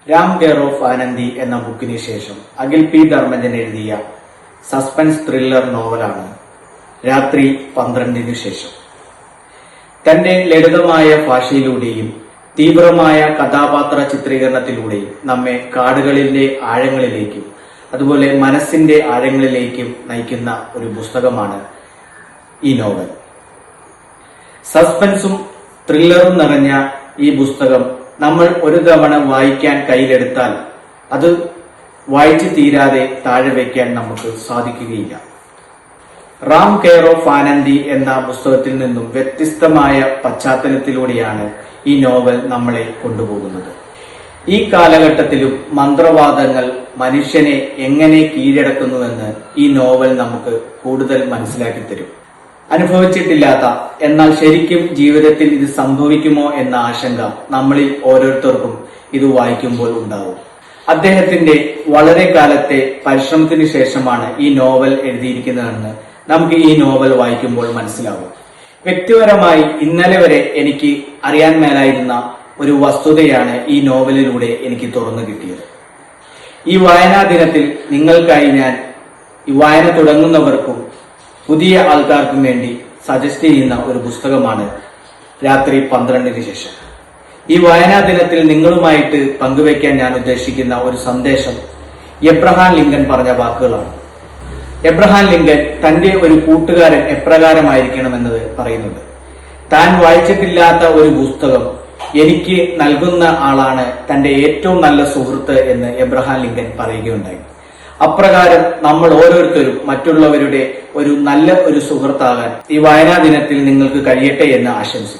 Ram care of Anandi എന്ന ബുക്കിന് ശേഷം അഖിൽ പി ധർമ്മജൻ എഴുതിയ സസ്പെൻസ് ത്രില്ലർ നോവലാണ് രാത്രി 12-ന് ശേഷം. തന്റെ ലളിതമായ ഭാഷയിലൂടെയും തീവ്രമായ കഥാപാത്ര ചിത്രീകരണത്തിലൂടെയും നമ്മെ കാടുകളിലെ ആഴങ്ങളിലേക്കും അതുപോലെ മനസ്സിന്റെ ആഴങ്ങളിലേക്കും നയിക്കുന്ന ഒരു പുസ്തകമാണ് ഈ നോവൽ. സസ്പെൻസും ത്രില്ലറും നിറഞ്ഞ ഈ പുസ്തകം നമ്മൾ ഒരു തവണ വായിക്കാൻ കയ്യിലെടുത്താൽ അത് വായിച്ചു തീരാതെ താഴെ വയ്ക്കാൻ നമുക്ക് സാധിക്കുകയില്ല. റാം കെയർ ഓഫ് ആനന്ദി എന്ന പുസ്തകത്തിൽ നിന്നും വ്യത്യസ്തമായ പശ്ചാത്തലത്തിലൂടെയാണ് ഈ നോവൽ നമ്മളെ കൊണ്ടുപോകുന്നത്. ഈ കാലഘട്ടത്തിലും മന്ത്രവാദങ്ങൾ മനുഷ്യനെ എങ്ങനെ കീഴടക്കുന്നുവെന്ന് ഈ നോവൽ നമുക്ക് കൂടുതൽ മനസ്സിലാക്കി തരും. അനുഭവിച്ചിട്ടില്ലാത്ത എന്നാൽ ശരിക്കും ജീവിതത്തിൽ ഇത് സംഭവിക്കുമോ എന്ന ആശങ്ക നമ്മളിൽ ഓരോരുത്തർക്കും ഇത് വായിക്കുമ്പോൾ ഉണ്ടാവും. അദ്ദേഹത്തിന്റെ വളരെ കാലത്തെ പരിശ്രമത്തിന് ശേഷമാണ് ഈ നോവൽ എഴുതിയിരിക്കുന്നതെന്ന് നമുക്ക് ഈ നോവൽ വായിക്കുമ്പോൾ മനസ്സിലാവും. വ്യക്തിപരമായി ഇന്നലെ വരെ എനിക്ക് അറിയാൻ മേലായിരുന്ന ഒരു വസ്തുതയാണ് ഈ നോവലിലൂടെ എനിക്ക് തുറന്നു കിട്ടിയത്. ഈ വായനാ ദിനത്തിൽ നിങ്ങൾക്കായി ഞാൻ ഈ വായന തുടങ്ങുന്നവർക്കും പുതിയ ആൾക്കാർക്കും വേണ്ടി സജസ്റ്റ് ചെയ്യുന്ന ഒരു പുസ്തകമാണ് രാത്രി 12-ന് ശേഷം. ഈ വായനാ ദിനത്തിൽ നിങ്ങളുമായിട്ട് പങ്കുവയ്ക്കാൻ ഞാൻ ഉദ്ദേശിക്കുന്ന ഒരു സന്ദേശം എബ്രഹാം ലിങ്കൻ പറഞ്ഞ വാക്കുകളാണ്. എബ്രഹാം ലിങ്കൻ തന്റെ ഒരു കൂട്ടുകാരൻ എപ്രകാരമായിരിക്കണമെന്നത് പറയുന്നുണ്ട്. താൻ വായിച്ചിട്ടില്ലാത്ത ഒരു പുസ്തകം എനിക്ക് നൽകുന്ന ആളാണ് തന്റെ ഏറ്റവും നല്ല സുഹൃത്ത് എന്ന് എബ്രഹാം ലിങ്കൻ പറയുകയുണ്ടായി. അപ്രകാരം നമ്മൾ ഓരോരുത്തരും മറ്റുള്ളവരുടെ ഒരു നല്ല ഒരു സുഹൃത്താകാൻ ഈ വായനാ ദിനത്തിൽ നിങ്ങൾക്ക് കഴിയട്ടെ എന്ന് ആശംസിക്കുന്നു.